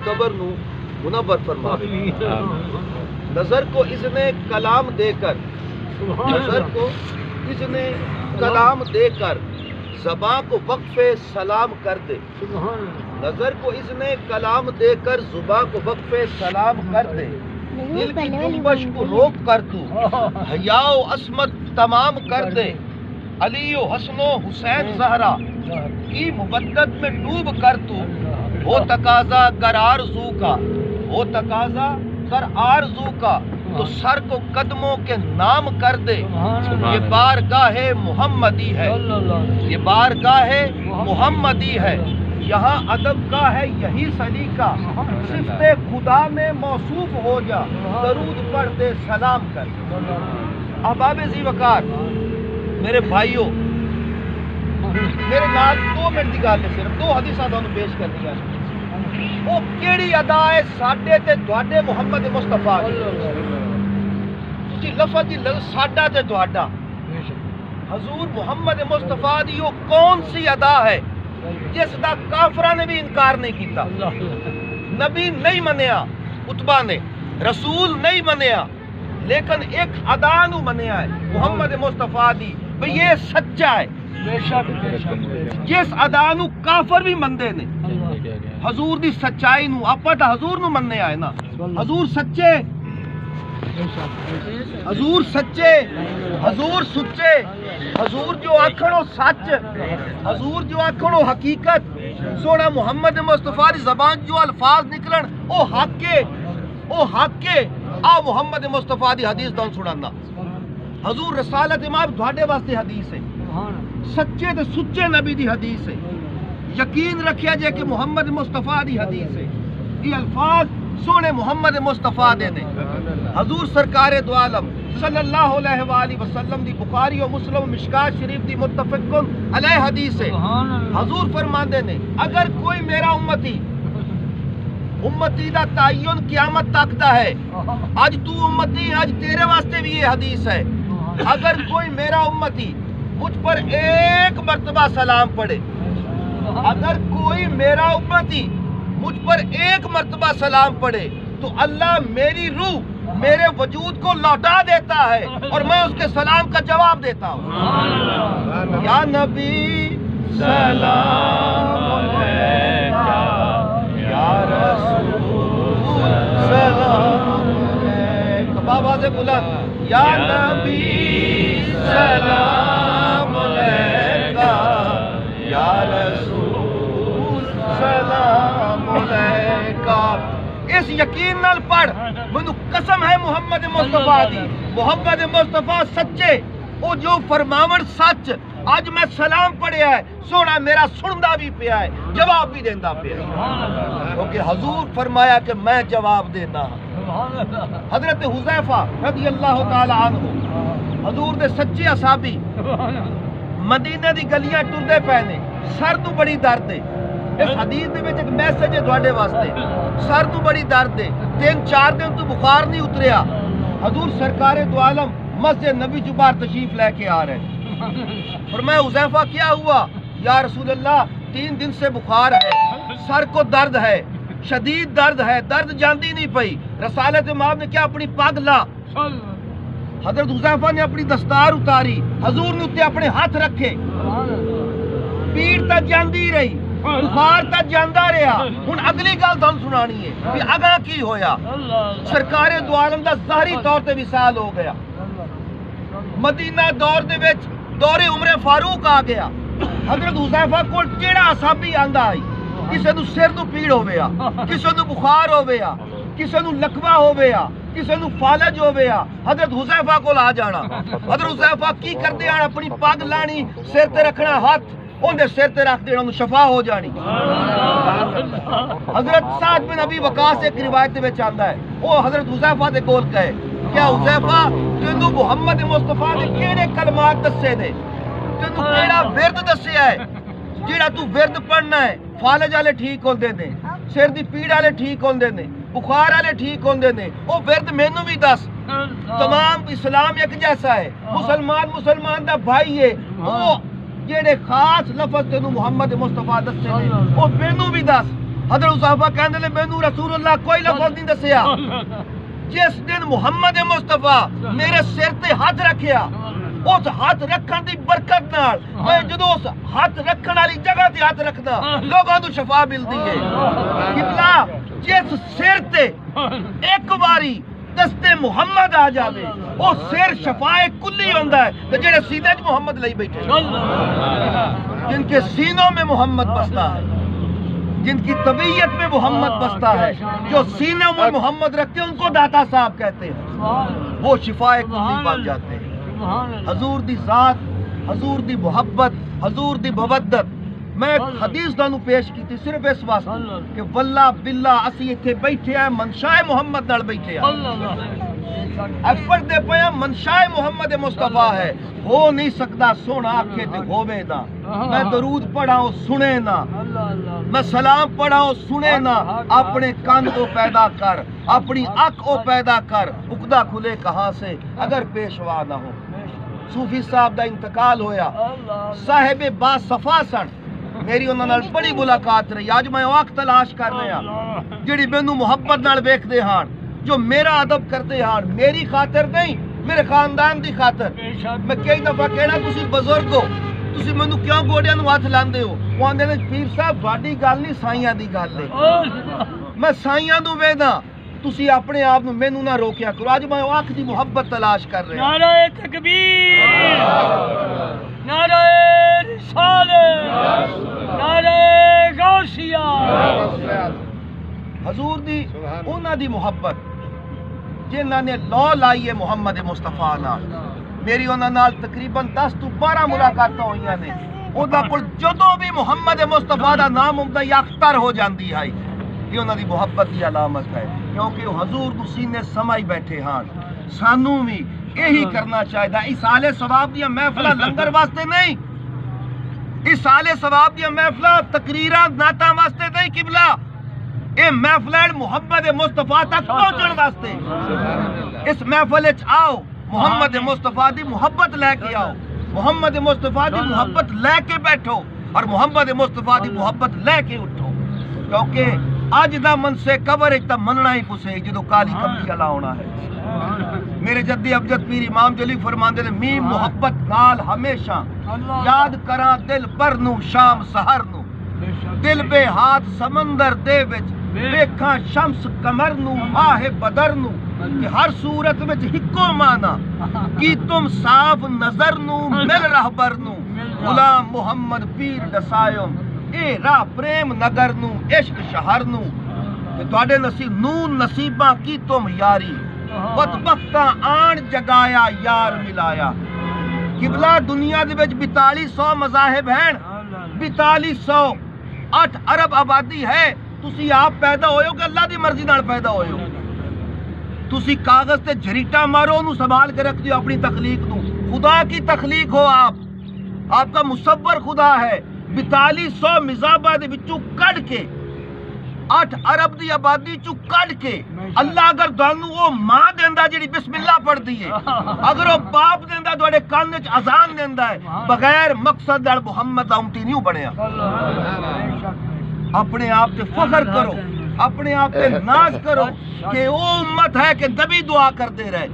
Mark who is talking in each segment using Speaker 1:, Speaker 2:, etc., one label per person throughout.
Speaker 1: قبر نو منور فرما نظر کو اس نے کلام دے کر نظر کو اس نے کلام دے کر زباں کو وقف سلام کر دے نظر کو اس نے کلام دے کر زباں کو وقف سلام کر دے دل کی جنبش کو روک کر تو حیا و عصمت تمام کر دے علی و حسن و حسین زہرا کی مبدت میں ڈوب کر تو وہ تقاضا گر آرزو کا وہ تقاضا گر آرزو کا تو سر کو قدموں کے نام کر دے یہ بارگاہ محمدی ہے یہ بارگاہ محمدی ہے یہاں ادب کا ہے یہی سلیقہ صفت خدا میں موصوف ہو جا درود پڑھ دے سلام کر احباب ذی وقار میرے بھائیوں میرے نال 2 منٹ دی گل ہے صرف 2 حدیثاں تانوں پیش کرنی ہے وہ کیڑی ادا ہے ساڈے تے تواڈے محمد مصطفیٰ تسی لفظ دی ساڈا تے تواڈا حضور محمد مصطفیٰ دی وہ کون سی ادا ہے جس دا کافراں نے بھی انکار نہیں کیتا نبی نہیں منیا عتبہ نے رسول نہیں منیا لیکن ایک ادا نو منیا ہے محمد مصطفیٰ دی بھئی یہ سچا ہے جس ادا نو کافر بھی مندے نے حضور دی سچائی نو اپا تا حضور نو مننے آئے نا حضور سچے حضور سچے حضور سچے حضور جو آکھنو سچ حضور جو آکھنو حقیقت سونا محمد مصطفیٰ دی زبان جو الفاظ نکلن او حق کے آ محمد مصطفیٰ دی حدیث دون سنانا حضور رسالت امام دھاڑے واسطے حدیث ہے سچے تے سچے نبی دی حدیث ہے یقین رکھیا جائے کہ محمد مصطفیٰ دی حدیث ہے یہ الفاظ سونے محمد مصطفیٰ دے نے حضور سرکار دو عالم صلی اللہ علیہ وآلہ وسلم دی بخاری و مسلم و مشکات شریف دی متفقن علیہ حدیث ہے حضور فرماندے نے اگر کوئی میرا امتی دا تعین قیامت تک دا ہے آج تو امتی آج تیرے واسطے بھی یہ حدیث ہے اگر کوئی میرا امتی مجھ پر ایک مرتبہ سلام پڑھے اگر کوئی میرا امتی مجھ پر ایک مرتبہ سلام پڑھے تو اللہ میری روح میرے وجود کو لوٹا دیتا ہے اور میں اس کے سلام کا جواب دیتا ہوں یا نبی سلام علیکہ یا رسول سلام علیکہ بابا سے بلند یا نبی سلام علیکہ یا رسول سلام علیکہ اس یقین نال پڑھ مجھے قسم ہے محمد مصطفیٰ دی محمد مصطفیٰ سچے او جو فرماون سچ آج میں سلام پڑھیا ہے سونا میرا سندا بھی پیا ہے جواب بھی دینا پیا ہے کیونکہ حضور فرمایا کہ میں جواب دینا حضرت حذیفہ رضی اللہ تعالی عنہ حضور دے سچے اصحابی مدینہ دی گلیاں ٹردے پے نے سر تو بڑی درد ہے اس حدیث دے وچ ایک میسج ہے تواڈے واسطے سر تو بڑی درد ہے 3-4 دن تو بخار نہیں اتریا حضور سرکار دو عالم مسجد نبی جبار تشریف لے کے آ رہے ہیں فرمایا حذیفہ کیا ہوا یا رسول اللہ 3 دن سے بخار ہے سر کو درد ہے شدید درد ہے درد جاندی نہیں پئی رسالت امام نے کیا اپنی پگ لا حضرت حذیفہ نے اپنی دستار اتاری حضور نے اتنے اپنے ہاتھ رکھے پیڑ تا جاندی رہی بخار تا جاندا رہا ہن اگلی گل تھانوں سنانی ہے کہ اگاں کی ہویا سرکار دو عالم دا ظاہری طور تے وصال ہو گیا مدینہ دور دے وچ دور عمر فاروق آ گیا حضرت حذیفہ کول کیڑا صحابی آندا آئی کسے نو سر تو پیڑ ہویا کسے نو بخار ہویا کسے نو لکوا ہویا کسے نو فالج ہویا حضرت حذیفہ کول آ جانا حضرت حذیفہ کی کردے آن اپنی پگ لانی سر تے رکھنا ہاتھ اندر سر تے رکھ دینا شفا ہو جانی حضرت سعد بن ابی وقاص ایک روایت میں آندا ہے وہ حضرت حذیفہ دے کول کہے کیا حذیفہ تینوں محمد مصطفیٰ نے کیڑے کلمات دسے نے تینوں کیڑا ورد دسیا ہے جیڑا تو ورد پڑھنا ہے فالج والے ٹھیک ہوندے نے سر دی پیڑ والے ٹھیک ہوندے نے بخار والے ٹھیک ہوندے نے او ورد مینوں بھی دس تمام اسلام ایک جیسا ہے مسلمان دا بھائی ہے وہ جیڑے خاص لفظ تینوں محمد مصطفیٰ دسے نے او مینوں بھی دس حضرت صحابہ کہندے نے مینوں رسول اللہ کوئی لفظ نہیں دسیا جس دن محمد مصطفیٰ میرے سر تے ہاتھ رکھیا اس ہاتھ رکھن دی برکت نال میں جدوں اس ہاتھ رکھن والی جگہ تے ہاتھ رکھدا لوگاں نوں شفا ملدی ہے قبلہ جس سر تے ایک باری دستے محمد آ جاوے وہ سر شفائے کلی ہوندا ہے تے جڑے سینے وچ محمد لئی بیٹھے جن کے سینوں میں محمد بستا ہے جن کی طبیعت میں محمد بستا ہے جو سینوں میں محمد رکھتے ہیں ان کو داتا صاحب کہتے ہیں وہ شفائے کلی بن جاتے ہیں حضور دی ذات حضور دی محبت حضور دی مودت میں ایک حدیث دانو پیش کی تھی صرف اس واسطے کہ واللہ باللہ اسی ایتھے بیٹھے ہیں منشاء محمد نال بیٹھے ہیں اکبر دے پیا منشاء محمد مصطفیٰ ہے ہو نہیں سکتا سونا آنکھیں تے ہووے نا میں درود پڑھاؤں سنے نا میں سلام پڑھاؤں سنے نا اپنے کان کو پیدا کر اپنی آنکھ کو پیدا کر اقدا کھلے کہاں سے اگر پیشوا نہ ہو صوفی صاحب دا انتقال ہویا صاحب با صفا سن میری انہاں نال بڑی ملاقات رہی آج میں وقت تلاش کر رہا جڑی مینوں محبت نال ویکھدے ہان جو میرا ادب کرتے ہان میری خاطر نہیں میرے خاندان دی خاطر میں کئی دفعہ کہنا تسی بزرگ ہو تسی مینوں کیوں گوڑیاں نوں ہاتھ لاندے ہو وہ آندے نے پیر صاحب تہاڈی گل نہیں سائیاں دی گل ہے میں سائیاں نوں ویدا تسی اپنے آپ نوں مینوں نہ روکیا کرو اج میں آنکھ دی محبت تلاش کر رہا
Speaker 2: نعرہ تکبیر نعرہ رسالت نعرہ غوثیہ
Speaker 1: حضور دی انہاں دی محبت جنہاں نے لو لائی ہے محمد مصطفیٰ نال میری انہاں نال تقریباً 10 تو 12 ملاقاتاں ہوئیاں نے انہاں کول جدوں بھی محمد مصطفیٰ دا نام ہوندا اختر ہو جاندی ہے یہ انہاں دی محبت دی علامت ہے کیونکہ حضور دو سینے سمائی بیٹھے ہاں سانوں بھی یہی کرنا چاہیے ایصال ثواب دیا محفلہ لنگر واسطے نہیں ایصال ثواب دیا محفلہ تقریراں نعتاں واسطے نہیں قبلہ اے محفل محمد مصطفیٰ تک پہنچن واسطے اس محفل آؤ محمد مصطفیٰ دی محبت لے کے آؤ محمد مصطفیٰ دی محبت لے کے بیٹھو اور محمد مصطفیٰ دی محبت لے کے اٹھو کیونکہ آج دا من سے قبر اچھتا مننا ہی پسے جدو کالی کملی علا ہونا ہے میرے جدی ابجد پیر امام جلی فرماندے نے میم محبت نال ہمیشہ یاد کران دل پر نو شام سہر نو دل بے ہاتھ سمندر دے وچ ویکھاں شمس قمر نو ماہ بدر نو کہ ہر صورت وچ ہکو مانا کی تم صاف نظر نو مل رہبر نو غلام محمد پیر دسائم اے راہ پریم نگر نو عشق شہر نو کہ تواڈے نصیب نون نصیباں کی تم یاری بدبختاں آن جگایا یار ملایا قبلہ دنیا دے وچ 4200 مذاہب ہیں 4200 8 ارب آبادی ہے تسی آپ پیدا ہوئے ہو کہ اللہ دی مرضی نال پیدا ہوئے ہو تسی کاغذ تے جھریٹا مارو انہوں سنبھال کے رکھ دیو اپنی تخلیق نو خدا کی تخلیق ہو آپ کا مصور خدا ہے 4200 مذہبہ دے وچوں کڈ کے 8 ارب دی آبادی چوں کڈ کے اللہ اگر تانوں او ماں دیندا جڑی بسم اللہ پڑھدی ہے اگر او باپ دیندا تواڈے کان وچ اذان دیندا ہے بغیر مقصد دار محمد دا امتی نہیں بنیا اپنے آپ تے فخر کرو اپنے آپ تے ناز کرو کہ او امت ہے کہ نبی دعا کرتے رہے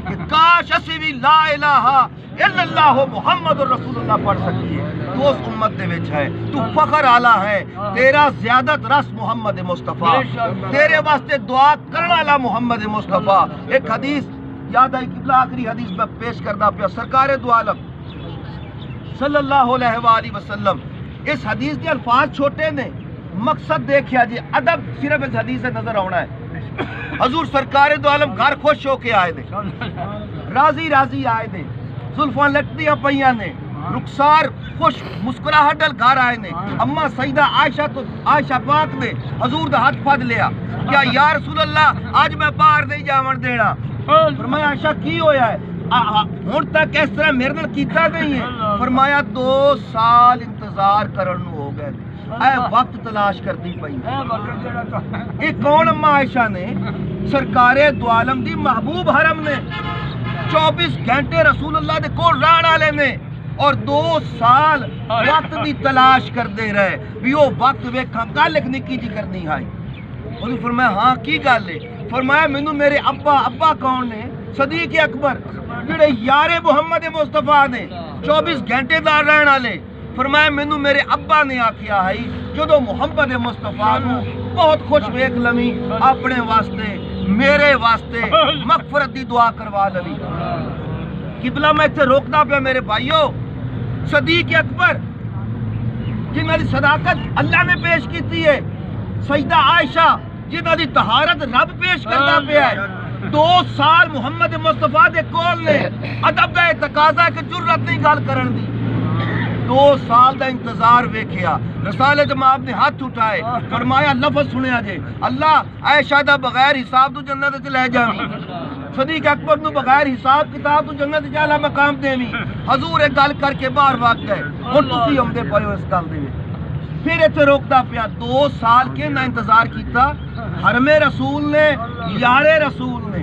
Speaker 1: کہ کاش اسی بھی لا الہ الا اللہ محمد رسول اللہ پڑھ سکتی ہے تو اس امت دے وچ ہے تو فخر آلہ ہے تیرا زیادت رس محمد مصطفیٰ تیرے واسطے دعا کرنا والا محمد مصطفیٰ ایک حدیث یاد آئی قبلہ آخری حدیث میں پیش کرنا پیا سرکار دو عالم صلی اللہ علیہ وآلہ وسلم اس حدیث کے الفاظ چھوٹے نے مقصد دیکھیا جی ادب صرف اس حدیث سے نظر آنا ہے حضور سرکار دو عالم گھر خوش ہو کے آئے دے راضی راضی آئے دے زلفاں لٹدیاں پئیاں نے رخسار خوش مسکراہٹ نال گھر آئے نے اما سیدہ عائشہ پاک نے حضور دا ہاتھ پھڑ لیا کیا یا رسول اللہ آج میں باہر نہیں جاون دینا فرمایا عائشہ کی ہویا ہے ہن تک اس طرح میرے نال کیتا نہیں ہے فرمایا 2 سال انتظار کرن نو ہو گئے اے وقت تلاش کرتی پئی اے کون اما عائشہ نے سرکار دو عالم دی محبوب حرم نے 24 گھنٹے رسول اللہ دے کول رہن والے نے اور 2 سال وقت دی تلاش کرتے رہے بھی وہ وقت ویکھاں گل ایک نکی جی کرنی ہے انہوں فرمایا ہاں کی گل ہے فرمایا مینوں میرے ابا کون نے صدیق اکبر جڑے یار محمد مصطفیٰ نے 24 گھنٹے دار رہن والے فرمایا مینوں میرے ابا نے آکھیا ہے جدو محمد مصطفیٰ نو بہت خوش ویکھ لویں اپنے واسطے میرے واسطے مغفرت دی دعا کروا لویں قبلہ میں اتنے روکنا پیا میرے بھائیو صدیق اکبر جنہاں دی صداقت اللہ نے پیش کیتی ہے سیدہ عائشہ جنہاں دی طہارت رب پیش کرتا پیا ہے 2 سال محمد مصطفیٰ دے کول نے ادب دا تقاضا کہ جرت نہیں گل کرن دی 2 سال دا انتظار ویکھیا رسالے جماعت نے ہاتھ اٹھائے فرمایا لفظ سنیا جے اللہ عائشہ دا بغیر حساب تو جنت وچ لے جاویں صدیق اکبر نو بغیر حساب کتاب تو جنت وچ اعلی مقام دیویں حضور ایک گل کر کے باہر واق گئے ہن تسی اوندے پئے ہو اس گل دے وچ پھر ایتھے روکدا پیا 2 سال کے نہ انتظار کیتا حرم رسول نے یار رسول نے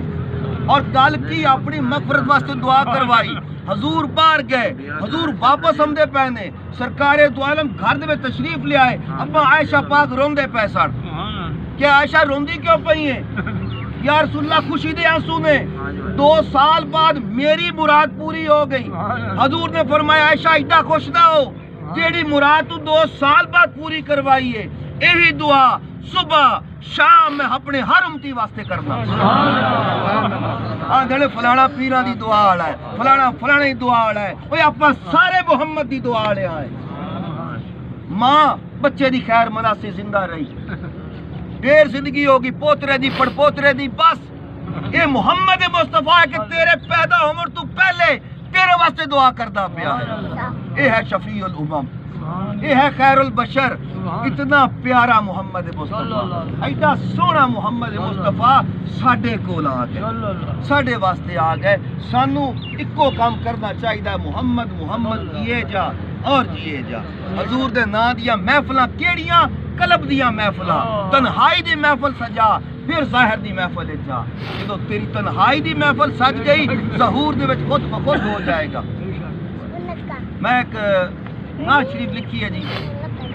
Speaker 1: اور گل کی اپنی مغفرت واسطے دعا کروائی حضور باہر گئے حضور واپس آمدے پے نے سرکار دو عالم گھر دے تشریف لے آئے ابا عائشہ پاک روندے پے سن کہ عائشہ روندی کیوں پئی ہیں یا رسول اللہ خوشی دے آنسو نے 2 سال بعد میری مراد پوری ہو گئی حضور نے فرمایا عائشہ ایڈا خوش نہ ہو جیڑی مراد تو 2 سال بعد پوری کروائی ہے یہی دعا صبح شام میں اپنے ہر امتی واسطے کرنا جڑے فلانا پیران دی دعا والا ہے فلانا دی دعا والا ہے وہ آپ سارے محمد دی دعا والے آئے ماں بچے دی خیر منا سے زندہ رہی دیر زندگی ہوگی پوترے دی پڑ پوترے دی بس یہ محمد مصطفیٰ ہے کہ تیرے پیدا عمر تو پہلے تیرے واسطے دعا کردا پیا یہ ہے شفیع الامم یہ ہے خیر البشر اتنا پیارا محمد مصطفیٰ ایڈا سونا محمد مصطفیٰ ساڈے کول آ گئے ساڈے واسطے آ گئے سانو اکو کام کرنا چاہیے محمد محمد کیے جا اور جیے جا حضور دے ناں دیا محفلاں کیڑیاں قلب دیا محفلاں تنہائی دی محفل سجا پھر ظاہر دی محفل جا جدو تیری تنہائی دی محفل سج گئی ظہور دے وچ خود بخود ہو جائے گا میں ایک نعت شریف لکھی ہے جی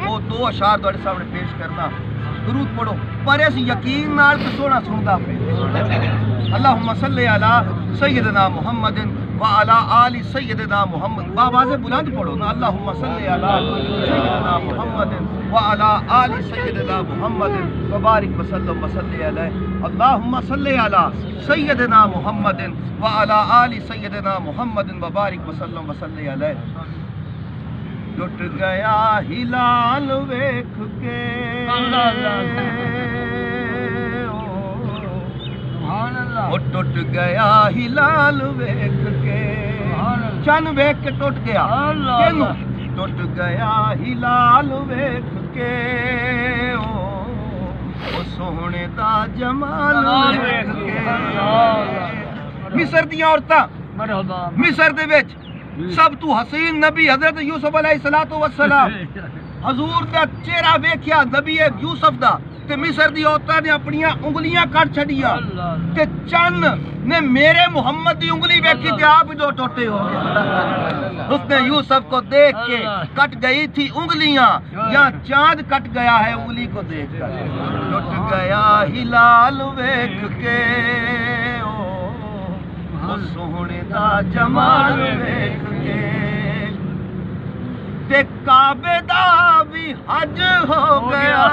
Speaker 1: وہ 2 اشعار تواڈے سامنے پیش کرنا درود پڑھو پر اس یقین نال کہ سونا سندا پے اللہم صلی علی سیدنا محمد وعلی آل سیدنا محمد آواز بلند پڑھو نا اللہم صلی علی سیدنا محمد وعلی آل سیدنا محمد وبارک وسلم وصلی علیہ اللہم صلی علی سیدنا محمد وعلی آل سیدنا محمد وبارک وسلم وصلی علیہ ٹوٹ گیا ہلال ویکھ کے وہ ٹوٹ گیا ہلال ویکھ کے چن ویکھ کے ٹوٹ گیا ٹوٹ گیا ہلال ویکھ کے وہ سونے دا جمال ویکھ کے مصر دیاں عورتاں مصر دے وچ سب تو حسین نبی حضرت یوسف علیہ السلام حضور دا چہرہ ویکھیا نبی یوسف دا تے مصر دی عورتاں نے اپنی انگلیاں کٹ چھڑیا تے چن نے میرے محمد دی انگلی ویکھی تے آپ جو ٹوٹے ہو گئے اس نے یوسف کو دیکھ کے کٹ گئی تھی انگلیاں یا چاند کٹ گیا ہے انگلی کو دیکھ کر ٹوٹ گیا ہلال ویکھ کے سونے دا جمال ویکھ کے تے کعبے دا بھی حج ہو گیا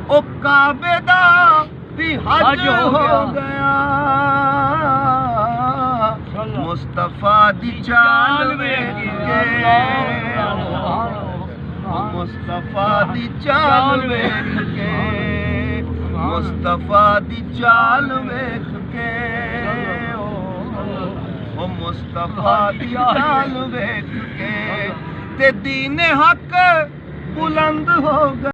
Speaker 1: او کعبے دا بھی حج ہو گیا مصطفیٰ دی چال ویکھ کے مصطفیٰ دی چال ویکھ کے مصطفیٰ دی چال ویکھ کے مصطفیٰ دی چال ویکھ کے تے دین حق بلند ہو گیا